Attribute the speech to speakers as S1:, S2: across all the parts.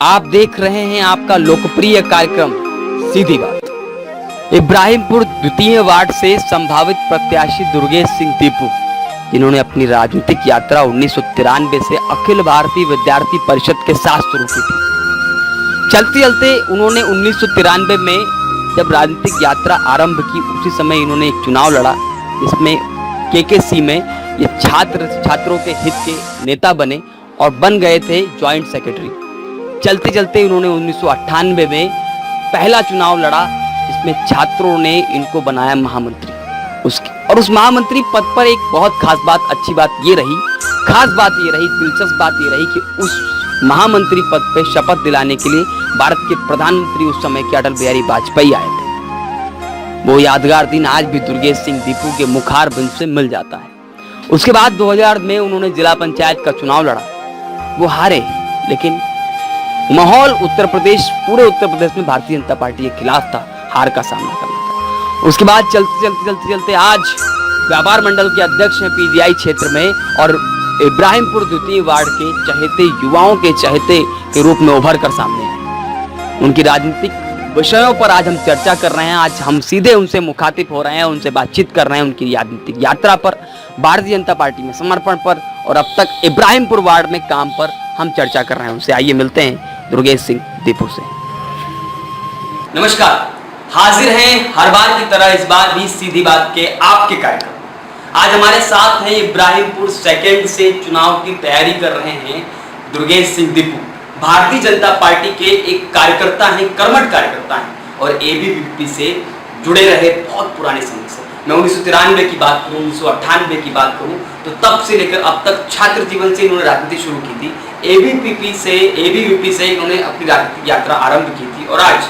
S1: आप देख रहे हैं आपका लोकप्रिय कार्यक्रम सीधी बात। इब्राहिमपुर द्वितीय वार्ड से संभावित प्रत्याशी दुर्गेश सिंह दीपू, जिन्होंने अपनी राजनीतिक यात्रा 1993 से अखिल भारतीय विद्यार्थी परिषद के साथ शुरू की थी। चलते चलते उन्होंने 1993 में जब राजनीतिक यात्रा आरंभ की, उसी समय इन्होंने एक चुनाव लड़ा, जिसमें केकेसी में ये छात्रों के हित के नेता बने और बन गए थे ज्वाइंट सेक्रेटरी। चलते चलते उन्होंने 1998 में पहला चुनाव लड़ा, जिसमें छात्रों ने इनको बनाया महामंत्री। उस महामंत्री पद पर एक बहुत खास बात, अच्छी बात ये रही, दिलचस्प बात ये रही कि उस महामंत्री पद पे शपथ दिलाने के लिए भारत के प्रधानमंत्री उस समय के अटल बिहारी वाजपेयी आए थे। वो यादगार दिन आज भी दुर्गेश सिंह दीपू के मुखार बिंद से मिल जाता है। उसके बाद 2000 में उन्होंने जिला पंचायत का चुनाव लड़ा, वो हारे, लेकिन माहौल पूरे उत्तर प्रदेश में भारतीय जनता पार्टी के खिलाफ था, हार का सामना करना था। उसके बाद चलते आज व्यापार मंडल के अध्यक्ष हैं पीजीआई क्षेत्र में, और इब्राहिमपुर द्वितीय वार्ड के चहेते, युवाओं के चहेते के रूप में उभर कर सामने आए। उनकी राजनीतिक विषयों पर आज हम चर्चा कर रहे हैं। आज हम सीधे उनसे मुखातिब हो रहे हैं, उनसे बातचीत कर रहे हैं उनकी राजनीतिक यात्रा पर, भारतीय जनता पार्टी में समर्पण पर, और अब तक इब्राहिमपुर वार्ड में काम पर हम चर्चा कर रहे हैं उनसे। आइए मिलते हैं दुर्गेश सिंह दीपू से। नमस्कार, हाजिर हैं हर बार की तरह इस बार भी सीधी बात के आपके कार्यक्रम। आज हमारे साथ हैं इब्राहिमपुर सेकंड से चुनाव की तैयारी कर रहे हैं दुर्गेश सिंह दीपू। भारतीय जनता पार्टी के एक कार्यकर्ता हैं, कर्मठ कार्यकर्ता हैं, और एबीवीपी से जुड़े रहे बहुत पुराने समय से। मैं 1993 की बात करूं, 1998 की बात करूं, तो तब से लेकर अब तक छात्र जीवन से इन्होंने राजनीति शुरू की थी। एबीवीपी से इन्होंने अपनी राजनीतिक यात्रा आरंभ की थी, और आज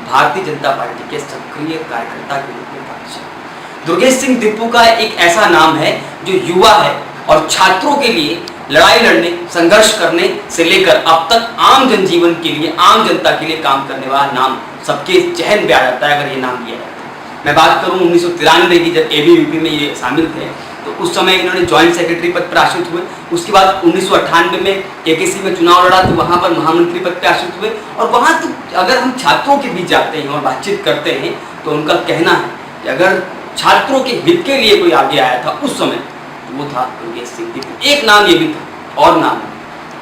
S1: भारतीय जनता पार्टी के सक्रिय कार्यकर्ता के रूप में परिचित। दुर्गेश सिंह दीपू का एक ऐसा नाम है जो युवा है और छात्रों के लिए लड़ाई लड़ने, संघर्ष करने से लेकर अब तक आम जनजीवन के लिए, आम जनता के लिए काम करने वाला नाम सबके चहन में आ जाता है अगर ये नाम लिया जाता है। मैं बात करूं 1993 की, जब एबीवीपी में ये शामिल थे, तो उस समय इन्होंने ज्वाइंट सेक्रेटरी पद पर आश्रित हुए। उसके बाद 1998 में केकेसी में चुनाव लड़ा, तो वहां पर महामंत्री पद पर आश्रित हुए। और वहां तो अगर हम छात्रों के बीच जाते हैं और बातचीत करते हैं, तो उनका कहना है कि अगर छात्रों के हित के लिए कोई आगे आया था उस समय, तो वो था दुर्गेश सिंह दीपू। एक नाम ये भी था, और नाम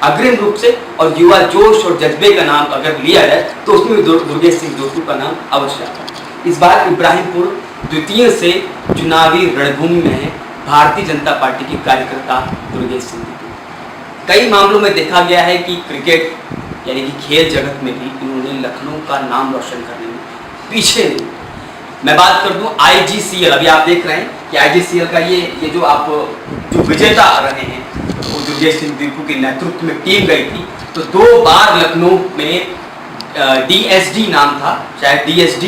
S1: अग्रिम रूप से, और युवा जोश और जज्बे का नाम अगर लिया जाए तो उसमें भी दुर्गेश सिंह दीपू का नाम अवश्य आता है। इस बार इब्राहिमपुर द्वितीय से चुनावी रणभूमि में है भारतीय जनता पार्टी के कार्यकर्ता दुर्गेश सिंह दीपू। कई मामलों में देखा गया है कि क्रिकेट यानी कि खेल जगत में भी इन्होंने लखनऊ का नाम रोशन करने में पीछे नहीं। मैं बात कर दूं IGCL, अभी आप देख रहे हैं कि IGCL का ये जो विजेता रहे हैं, वो दुर्गेश सिंह दीपू के नेतृत्व में टीम गई थी। तो 2 बार लखनऊ में DSD नाम था, शायद DSD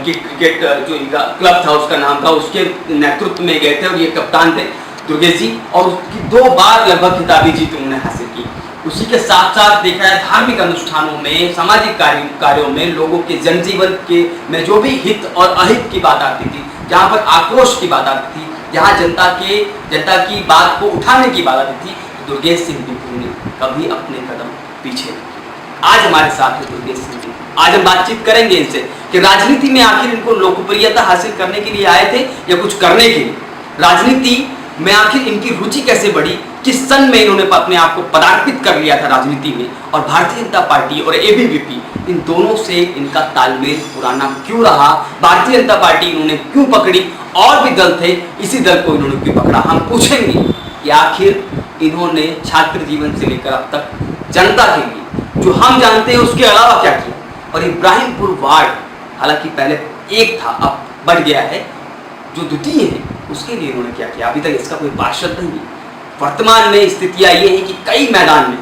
S1: क्रिकेट जो क्लब था उसका नाम था, उसके नेतृत्व में गए थे, और ये कप्तान थे दुर्गेश जी, और उसकी 2 बार लगभग खिताबी जीत उन्होंने हासिल की। उसी के साथ साथ देखा है धार्मिक अनुष्ठानों में, सामाजिक कार्यों में, लोगों के जनजीवन के में जो भी हित और अहित की बात आती थी, जहाँ पर आक्रोश की बात आती थी, जहाँ जनता की बात को उठाने की बात आती थी, दुर्गेश सिंह दीपू ने कभी अपने कदम पीछे नहीं। आज हमारे साथ है दुर्गेश सिंह दीपू। आज हम बातचीत करेंगे इनसे कि राजनीति में आखिर इनको लोकप्रियता हासिल करने के लिए आए थे या कुछ करने के लिए, राजनीति में आखिर इनकी रुचि कैसे बढ़ी, किस सन में इन्होंने अपने आप को पदार्पित कर लिया था राजनीति में, और भारतीय जनता पार्टी और एबीवीपी, इन दोनों से इनका तालमेल पुराना क्यों रहा, भारतीय जनता पार्टी इन्होंने क्यों पकड़ी, और भी दल थे, इसी दल को इन्होंने क्यों पकड़ा। हम पूछेंगे कि आखिर इन्होंने छात्र जीवन से लेकर अब तक जनता के लिए जो हम जानते हैं उसके अलावा क्या किया, और इब्राहिमपुर वार्ड हालांकि पहले एक था, अब बढ़ गया है, जो द्वितीय है, उसके लिए इन्होंने क्या किया। अभी तक इसका कोई पार्षद नहीं है। वर्तमान में स्थितियां ये है कि कई मैदान में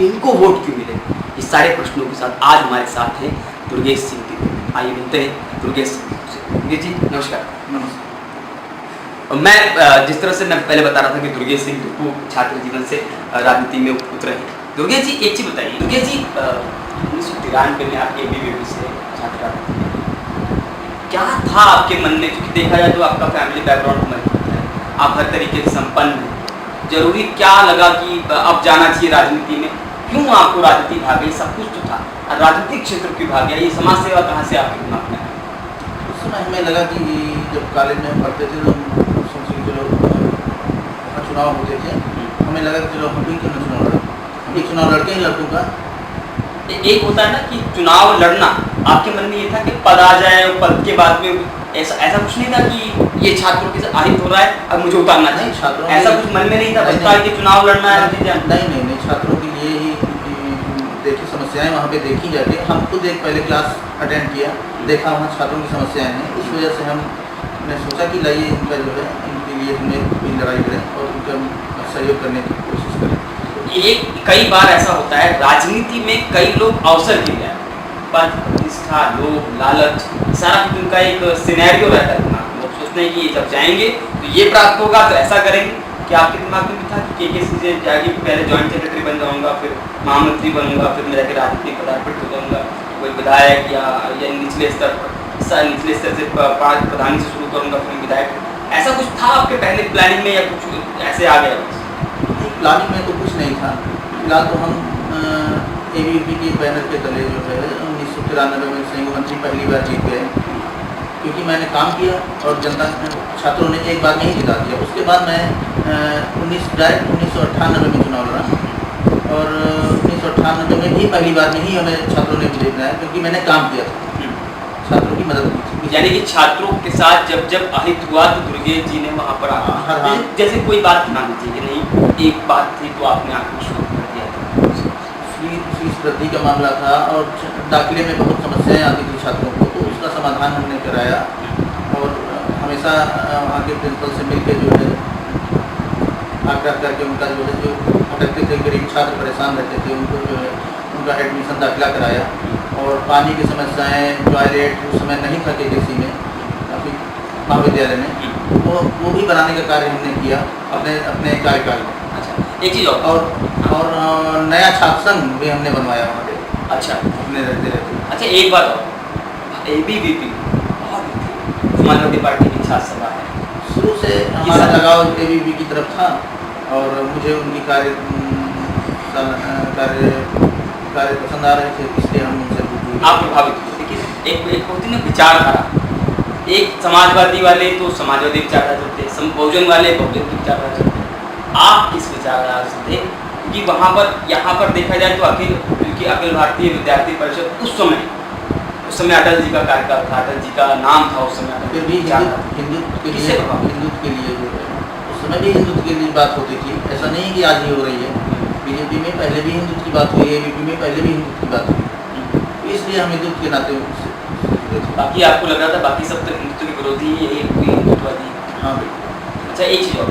S1: इनको वोट क्यों मिले। इस सारे प्रश्नों के साथ आज हमारे साथ हैं दुर्गेश सिंह दीपू। आइए मिलते हैं दुर्गेश सिंह जी। नमस्कार। मैं जिस तरह से मैं पहले बता रहा था कि दुर्गेश सिंह दीपू छात्र जीवन से राजनीति में उतरे हैं। दुर्गेश जी, एक चीज बताइए, दुर्गेश जी 1993 में आप एबीवीपी से छात्र, क्या था आपके मन में? क्योंकि देखा जाए तो आपका फैमिली बैकग्राउंड मजबूत है, आप हर तरीके से संपन्न हैं, जरूरी क्या लगा कि अब जाना चाहिए राजनीति में, क्यों आपको राजनीति भाग गई? सब कुछ तो था, राजनीतिक क्षेत्र क्यों भाग गया? ये समाज सेवा कहाँ से आपके दिमाग में आया?
S2: उस समय हमें लगा कि जब कॉलेज में हम पढ़ते थे तो हम सोचे कि चलो वहाँ चुनाव होते थे, हमें लगा कि चलो हम भी क्यों ना चुनाव लड़ें, हम भी चुनाव लड़के ही लड़कों का।
S1: एक होता है ना कि चुनाव लड़ना, आपके मन में ये था कि पद आ जाए और पद के बाद में ऐसा कुछ नहीं था कि ये छात्रों के साथ आहित हो रहा है अब मुझे उतारना चाहिए,
S2: छात्रों
S1: ऐसा कुछ मन में नहीं था? बस था कि चुनाव लड़ना है।
S2: नहीं, छात्रों के लिए ही देखी समस्याएं वहाँ पे देखी जाती है। हम खुद एक पहले क्लास अटेंड किया, देखा वहाँ छात्रों की समस्याएं हैं, इस वजह से हमने सोचा कि लाइए इनका जो है इनके लिए हमें भी लड़ाई करें और उनका सहयोग करने की कोशिश करें।
S1: एक कई बार ऐसा होता है राजनीति में, कई लोग अवसर के लिए पद, प्रतिष्ठा, लोभ, लालच, सारा कुछ उनका एक सिनेरियो रहता है दिमाग में। वो सोचते हैं कि जब जाएंगे तो ये प्राप्त होगा तो ऐसा करेंगे। क्या आपके दिमाग में भी था कि KKC से जाके पहले जॉइंट सेक्रेटरी बन जाऊंगा, फिर महामंत्री बनूंगा, फिर मैं जाके राजनीतिक पदार्पण हो जाऊंगा, कोई विधायक या निचले स्तर से प्रधानी से शुरू करूंगा, फिर विधायक? ऐसा कुछ था आपके पहले प्लानिंग में या कुछ ऐसे आ गया?
S2: प्लानिंग में तो कुछ नहीं था। फिलहाल तो हम ABVP के बैनर के तले जो है 1993 में संघ मंत्री पहली बार जीत गए, क्योंकि मैंने काम किया और जनता छात्रों ने एक बार में ही जिता दिया। उसके बाद मैं 1998 में चुनाव लड़ा और 1998 में भी पहली बार में ही हमें छात्रों ने विजय बनाया, क्योंकि मैंने काम किया था, छात्रों की मदद की थी।
S1: यानी कि छात्रों के साथ जब अहित हुआ तो दुर्गेश जी ने वहाँ पर आकर जैसे कोई बात मान लीजिए कि नहीं एक बात थी तो आपने आकर शुरू कर दिया था,
S2: फीस वृद्धि का मामला था और दाखिले में बहुत समस्याएं आती थी छात्रों को, तो उसका समाधान हमने कराया और हमेशा वहाँ के प्रिंसिपल से मिलकर जो है आग्रह करके उनका जो है जो भटकते थे गरीब छात्र परेशान रहते थे उनको जो है उनका एडमिशन दाखिला कराया। और पानी की समस्याएं, टॉयलेट उस समय नहीं था KKC में, काफ़ी महाविद्यालय में, वो भी बनाने का कार्य हमने किया अपने कार्यकाल में।
S1: अच्छा, एक चीज़
S2: और नया छात्र संघ भी हमने बनवाया वहाँ पे।
S1: अच्छा,
S2: अपने रहते।
S1: अच्छा, एक बात और, ABVP बहुत समाजवादी पार्टी की छात्र सभा है,
S2: शुरू से हमारा लगाव ABVP की तरफ था और मुझे उनकी कार्य पसंद आ रहे थे, इसलिए हम उनसे
S1: आप प्रभावित हुए। देखिए एक होती ना विचारधारा, एक समाजवादी वाले तो समाजवादी विचारधारा चलते, बहुजन वाले बहुजन की विचारधारा चलते, आप किस विचारधारा से थे? क्योंकि वहाँ पर यहाँ पर देखा जाए तो अखिल भारतीय विद्यार्थी परिषद उस समय अटल जी का कार्यकाल था, अटल जी का नाम था उस समय।
S2: फिर भी हिंदुत्व के लिए जो है उस समय भी हिंदुत्व के लिए बात होती थी, ऐसा नहीं कि आज ही हो रही है। BJP में पहले भी हिंदुत्व की बात हुई है, ABVP में पहले भी हिंदुत्व की बात हुई, इसलिए हम हिंदुत्व के नाते
S1: बाकी आपको लग रहा था बाकी सब तो हिंदुत्व के विरोधी ही है, कोई हिंदुत्ववादी?
S2: हाँ बिल्कुल।
S1: अच्छा, एक चीज़ और,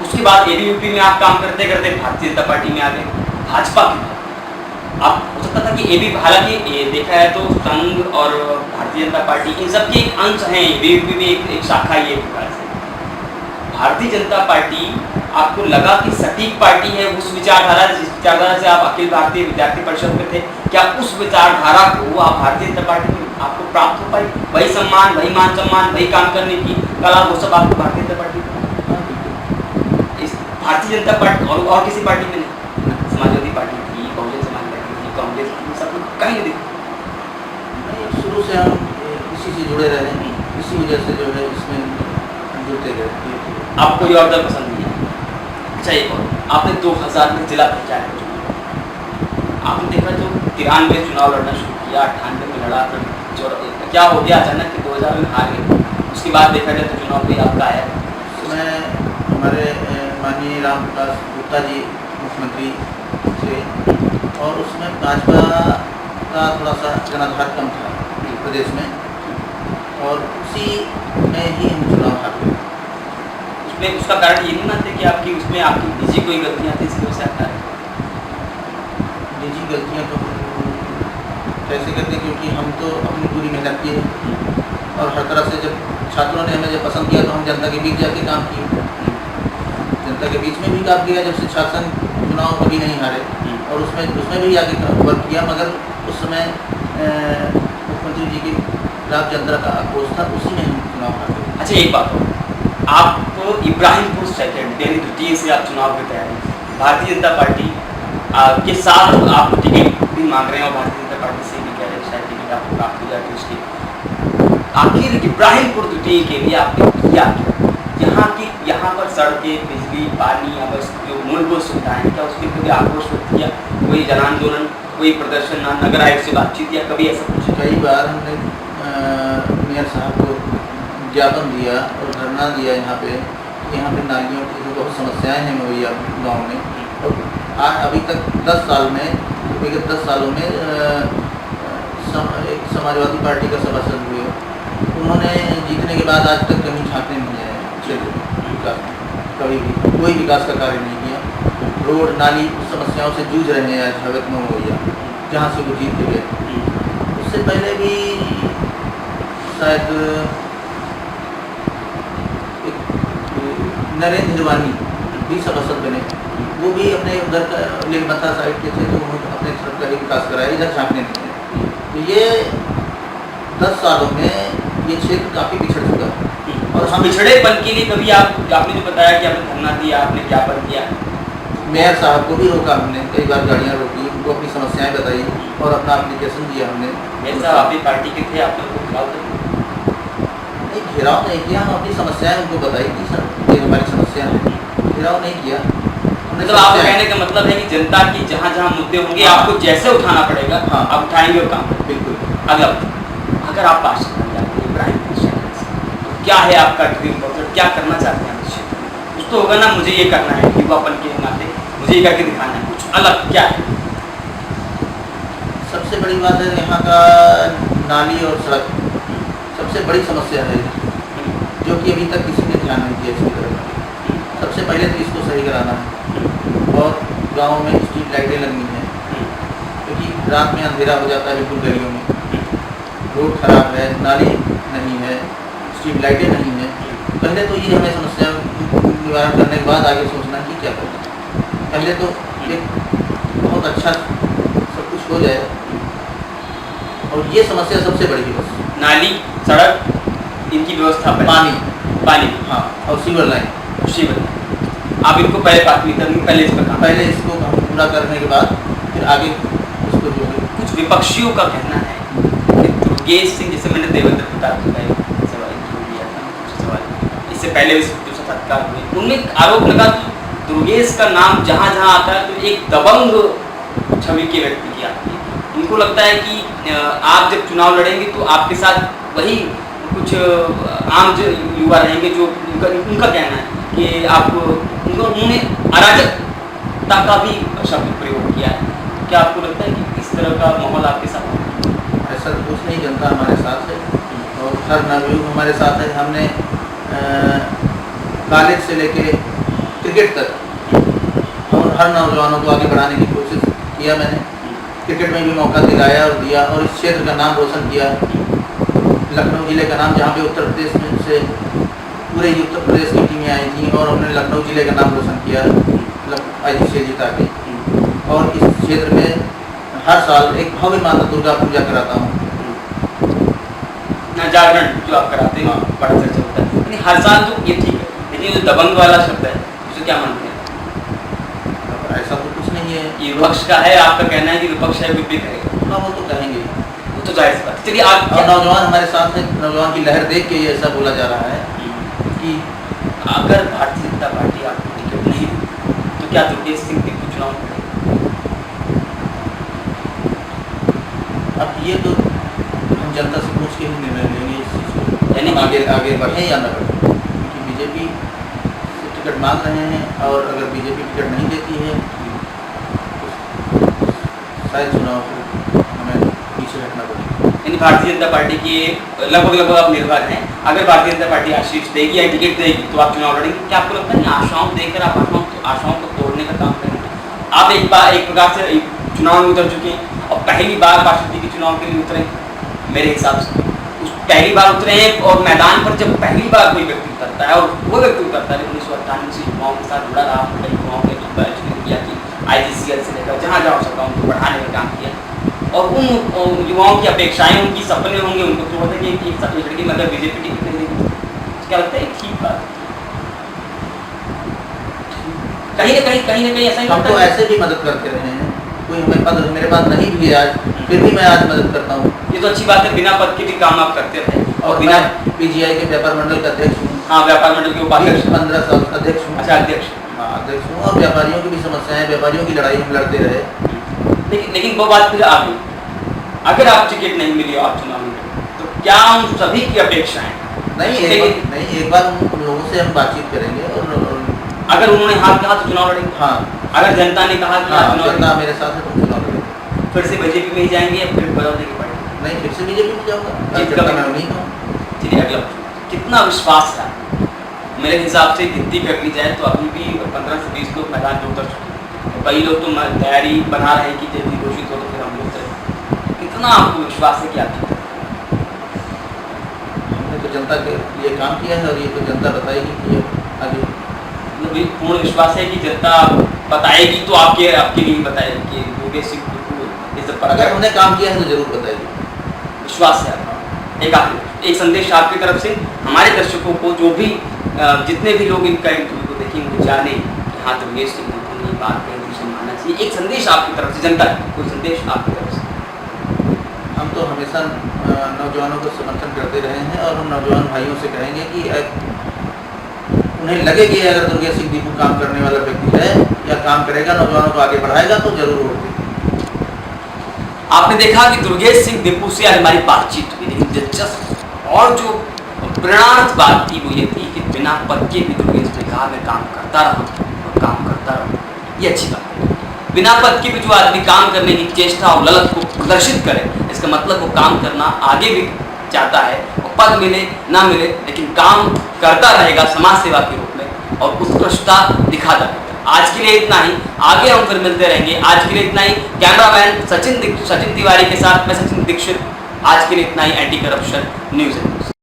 S1: उसके बाद ABVP में आप काम करते करते भारतीय जनता पार्टी में आ गए, भाजपा की आप हो सकता था कि ABVP, हालांकि देखा है तो संघ और भारतीय जनता पार्टी इन सब के एक अंश हैं, ABVP भी एक शाखा ही है एक प्रकार से। भारतीय जनता पार्टी आपको लगा कि सटीक पार्टी है उस विचारधारा जिस विचारधारा से आप अखिल भारतीय विद्यार्थी परिषद में थे, क्या उस विचारधारा को आप भारतीय जनता पार्टी में आपको प्राप्त हो पाई? वही सम्मान, वही मान सम्मान, वही काम करने की कला, वो सब आपको भारतीय जनता पार्टी में? इस भारतीय जनता पार्टी और किसी पार्टी में नहीं? समाजवादी पार्टी थी, बहुजन समाज पार्टी थी, कांग्रेस थी, सब कहीं नहीं देखा।
S2: शुरू से हम इसी से जुड़े रहे, इसी वजह से जो है इसमें जुड़ते गए।
S1: आपको कोई और दल पसंद नहीं है? अच्छा, एक और, आपने 2000 में जिला पंचायत में चुनाव, आपने देखा जो 93 में चुनाव लड़ना शुरू किया, 98 में लड़ा, फिर क्या हो गया अचानक कि 2000 में हार गए, उसके बाद देखा जाए तो चुनाव कोई आपका आया?
S2: उसमें हमारे माननीय रामप्रकाश गुप्ता जी मुख्यमंत्री थे और उसमें भाजपा का थोड़ा सा जनाधार कम था प्रदेश में और उसी में ही हम चुनाव हार गए।
S1: उसमें उसका कारण ये नहीं मानते कि आपकी उसमें आपकी निजी कोई गलतियाँ थी इसकी वजह से आता है?
S2: निजी गलतियाँ तो कैसे करते, क्योंकि हम तो अपनी पूरी मेहनत की है और हर तरह से जब छात्रों ने हमें जब पसंद किया तो हम जनता के बीच जाके काम किए, जनता के बीच में भी काम किया। जब से शासन चुनाव कभी नहीं हारे और उसमें भी आगे वर्क किया, मगर उस समय मुख्यमंत्री जी की खिलाफ जनता का आक्रोश था, उसी में हम चुनाव हारे।
S1: अच्छा, एक बात हो, आप इब्राहिमपुर सेकंड यानी द्वितीय से आप चुनाव की तैयारी, भारतीय जनता पार्टी के साथ आप टिकट भी मांग रहे हैं और भारतीय जनता पार्टी से भी कह रहे हैं शायद टिकट आपको प्राप्त हो जाए उसकी। आखिर इब्राहिमपुर द्वितीय के लिए आपने किया क्या? यहाँ पर सड़कें, बिजली, पानी, जो मूलभूत सुविधाएं, क्या उसके कभी आक्रोश व्यक्त किया? कोई जन आंदोलन, कोई प्रदर्शन, नगर आयुक्त से बातचीत या कभी ऐसा कुछ?
S2: कई बार हमने मेयर साहब को ज्ञापन दिया और धरना दिया यहाँ पे नालियों की जो बहुत समस्याएं हैं मवैया गाँव में, और अभी तक 10 साल में, विगत 10 सालों में एक समाजवादी पार्टी का सभासद हुए, उन्होंने जीतने के बाद आज तक कहीं झांकने नहीं आए क्षेत्र विकास, कभी भी कोई विकास का कार्य नहीं किया। रोड नाली समस्याओं से जूझ रहे हैं आज हवत में मवैया, जहाँ से वो जीत के गए। उससे पहले भी शायद नरेंद्र हिरवानी भी सभासद बने, वो भी अपने उधर का लेगमथा साइड के थे, तो उन्होंने अपने तरफ का विकास कराया, इधर झांकने नहीं है। तो ये 10 सालों में ये क्षेत्र काफ़ी पिछड़ चुका है।
S1: और हम पिछड़ेपन के लिए कभी आपने जो बताया कि आपने धरना दिया, आपने ज्ञापन दिया,
S2: मेयर साहब को भी रोका हमने, कई बार गाड़ियाँ रोकी, उनको अपनी समस्याएं बताई और अपना एप्लीकेशन दिया हमने।
S1: मेयर साहब आपकी पार्टी के थे, आपने उनको घेराव
S2: नहीं, घेराव नहीं किया, हम अपनी समस्याएं उनको बताई कि सर ये हमारी समस्या है, घेराव नहीं किया।
S1: मतलब आप कहने का मतलब है कि जनता की जहाँ जहाँ मुद्दे होंगे आपको जैसे उठाना पड़ेगा, आप उठाएंगे और काम
S2: बिल्कुल।
S1: अगर आप पार्षद बन जाते हैं इब्राहिमपुर क्षेत्र से, तो क्या है आपका ड्रीम प्रोजेक्ट, क्या करना चाहते हैं इस क्षेत्र में? कुछ तो होगा ना, मुझे ये करना है, युवापन के नाते मुझे ये करके दिखाना है, कुछ अलग क्या है?
S2: सबसे बड़ी बात है यहाँ का नाली और सड़क, सबसे बड़ी समस्या है, जो कि अभी तक किसी ने ध्यान नहीं दिया इसकी तरफ। सबसे पहले तो इसको सही कराना है, और गाँव में स्ट्रीट लाइटें लगनी हैं, क्योंकि रात में अंधेरा हो जाता है बिल्कुल गलियों में, रोड खराब है, नाली नहीं है, स्ट्रीट लाइटें नहीं हैं। पहले तो ये हमें समस्या निवारण करने के बाद आगे सोचना कि क्या करें। पहले तो एक बहुत अच्छा सब कुछ हो जाए, और ये समस्या सबसे बड़ी है। बस
S1: नाली, सड़क, इनकी व्यवस्था, पानी,
S2: हाँ, और सीवर लाइन,
S1: आप इनको पहले प्राथमिकता देंगे, पहले इसको
S2: पूरा करने के बाद फिर आगे उसको जो है।
S1: कुछ विपक्षियों का कहना है कि दुर्गेश सिंह, जैसे मैंने देवेंद्र प्रताप का सवाल किया था, इससे पहले भी जो साक्षात्कार हुए, उनमें आरोप लगा कि दुर्गेश का नाम जहाँ जहाँ आता है तो एक दबंग छवि के व्यक्ति की आती है। उनको लगता है कि आप जब चुनाव लड़ेंगे तो आपके साथ वही कुछ आम युवा रहेंगे, जो उनका कहना है कि उन्होंने अराजकता का भी शब्द प्रयोग किया है। क्या आपको लगता है कि इस तरह का माहौल आपके साथ है?
S2: ऐसा कुछ नहीं, जनता हमारे साथ है और हर नवयुग हमारे साथ है। हमने कॉलेज से लेके क्रिकेट तक और हर नौजवानों को आगे बढ़ाने की कोशिश किया मैंने। क्रिकेट में भी मौका दिलाया और दिया, और इस क्षेत्र का नाम रोशन किया। लखनऊ ज़िले का नाम, जहाँ पे उत्तर प्रदेश में से पूरे ही उत्तर प्रदेश की टीमें आई थी, और हमने लखनऊ ज़िले का नाम रोशन किया IGC से जीता के। और इस क्षेत्र में हर साल एक भव्य माता दुर्गा पूजा कराता हूँ,
S1: जागरण जो आप कराते हैं, बड़ा चर्चा होता है। यानी हर साल तो ये ठीक है, लेकिन जो दबंग वाला शब्द है उसे क्या मानते हैं?
S2: ऐसा तो कुछ नहीं है,
S1: ये विपक्ष का है, आपका कहना है कि विपक्ष है, भी करेगा।
S2: हाँ, वो तो कहेंगे,
S1: वो तो जायज़ बात। चलिए, आप
S2: नौजवान हमारे साथ है, नौजवान की लहर देख के ये ऐसा बोला जा रहा है कि
S1: अगर भारतीय जनता पार्टी आपको टिकट नहीं दी तो क्या दुर्गेश सिंह को चुनाव लड़ेगा?
S2: अब ये तो हम जनता से पूछ के ही निर्णय लेंगे इस चीज़ को, यानी आगे बढ़े या न बढ़े। क्योंकि बीजेपी से टिकट मांग रहे हैं, और अगर बीजेपी टिकट नहीं देती है तो शायद चुनाव को हमें पीछे हटना पड़ेगा।
S1: यानी भारतीय जनता पार्टी के लगभग आप निर्भर हैं। अगर भारतीय जनता पार्टी आशीष देगी या टिकट देगी तो आप चुनाव लड़ेंगे। क्या आपको लगता है कि आशाओं देकर आप आशाओं को तोड़ने का काम करेंगे? आप एक प्रकार से चुनाव में उतर चुके हैं और पहली बार पार्षद के चुनाव के लिए उतरे, मेरे हिसाब से पहली बार उतरे हैं। और मैदान पर जब पहली बार कोई व्यक्ति उतरता है, और वो व्यक्ति उतरता है 1998 से युवाओं के साथ जुड़ा रहा, कई युवाओं ने किया कि IGCL से लेकर जहाँ जहाँ सका उनको बढ़ाने का काम किया, और उन युवाओं की अपेक्षाएं, उनकी सपने होंगे, उनको तो होता है कि एक लड़की में अगर बीजेपी टिकट नहीं देगी, क्या लगता है ठीक बात? कहीं ना कहीं ऐसा ही
S2: हम
S1: होता
S2: तो
S1: है।
S2: ऐसे भी मदद करते रहे हैं, कोई हमें पद मेरे पास नहीं भी है आज, फिर भी मैं आज मदद करता हूँ।
S1: ये तो अच्छी बात है, बिना पद के भी काम आप करते रहे
S2: और
S1: और बिना
S2: मैं पीजीआई के व्यापार मंडल का अध्यक्ष हूँ।
S1: हाँ, व्यापार मंडल के उपाध्यक्ष।
S2: 15 साल अध्यक्ष हूँ।
S1: अच्छा, अध्यक्ष।
S2: हाँ, अध्यक्ष हूँ। और व्यापारियों की भी समस्याएं, व्यापारियों की लड़ाई हम लड़ते रहे।
S1: लेकिन वो बात फिर आ गई, अगर आप टिकट नहीं मिली आप चुनाव में, तो क्या उन सभी की अपेक्षाएं
S2: नहीं, एक बार उन लोगों से हम बातचीत करेंगे और
S1: अगर उन्होंने हाथ कहा तो चुनाव लड़ेंगे।
S2: हाँ,
S1: अगर जनता ने कहा कि
S2: हाँ,
S1: हाँ, चुनाव
S2: जनता मेरे साथ है तो चुनाव लड़ेंगे।
S1: फिर से बीजेपी में ही जाएंगे या फिर बदलने की पड़ेगी?
S2: नहीं, फिर से बीजेपी में जाऊँगा,
S1: जीत
S2: जनता
S1: कब?
S2: मैं उन्हीं का हूँ।
S1: चलिए अगला प्रश्न। कितना विश्वास है? मेरे हिसाब से गिनती कर ली जाए तो अभी भी 15 से 20 लोग मैदान में उतर चुके हैं और कई लोग तो तैयारी बना रहे हैं कि जल्दी घोषित हो तो फिर हम लोग चले। कितना आपको विश्वास है कि आप जीतेंगे?
S2: हमने तो जनता के लिए काम किया है और ये तो जनता बताएगी कि आगे।
S1: मतलब ये पूर्ण विश्वास है कि जनता बताएगी तो आपके लिए बताएगी कि योगेश सिंह ये सब पर
S2: अगर हमने काम किया है तो जरूर बताएगी।
S1: विश्वास है आपका। एक संदेश आपकी तरफ से हमारे दर्शकों को, जो भी जितने भी लोग इनका इंटरव्यू को देखेंगे, जाने कि हाँ योगेश सिंह ने बात कही दूसरे मानना चाहिए। एक संदेश आपकी तरफ से जनता को, कोई संदेश आपकी तरफ से?
S2: हम तो हमेशा नौजवानों को समर्थन करते रहे हैं और हम नौजवान भाइयों से कहेंगे कि उन्हें लगे कि अगर दुर्गेश सिंह दीपू काम करने वाला व्यक्ति है या काम करेगा, नौजवानों को आगे बढ़ाएगा तो जरूर वोट देंगे।
S1: आपने देखा कि दुर्गेश सिंह दीपू से आज हमारी बातचीत हुई, लेकिन दिलचस्प और जो प्रेरणार्थ बात थी वो ये थी कि बिना पद के भी दुर्गेश ने कहा मैं काम करता रहा और काम करता रहा। ये अच्छी बात है। बिना पद के भी जो आदमी काम करने की चेष्टा और ललक को प्रदर्शित करे, इसका मतलब वो काम करना आगे भी चाहता है और पद मिले ना मिले लेकिन काम करता रहेगा समाज सेवा के रूप में और उत्कृष्टता दिखाता रहेगा। आज के लिए इतना ही, आगे हम फिर मिलते रहेंगे। आज के लिए इतना ही। कैमरामैन सचिन तिवारी के साथ मैं सचिन दीक्षित। आज के लिए इतना ही। Anti corruption news.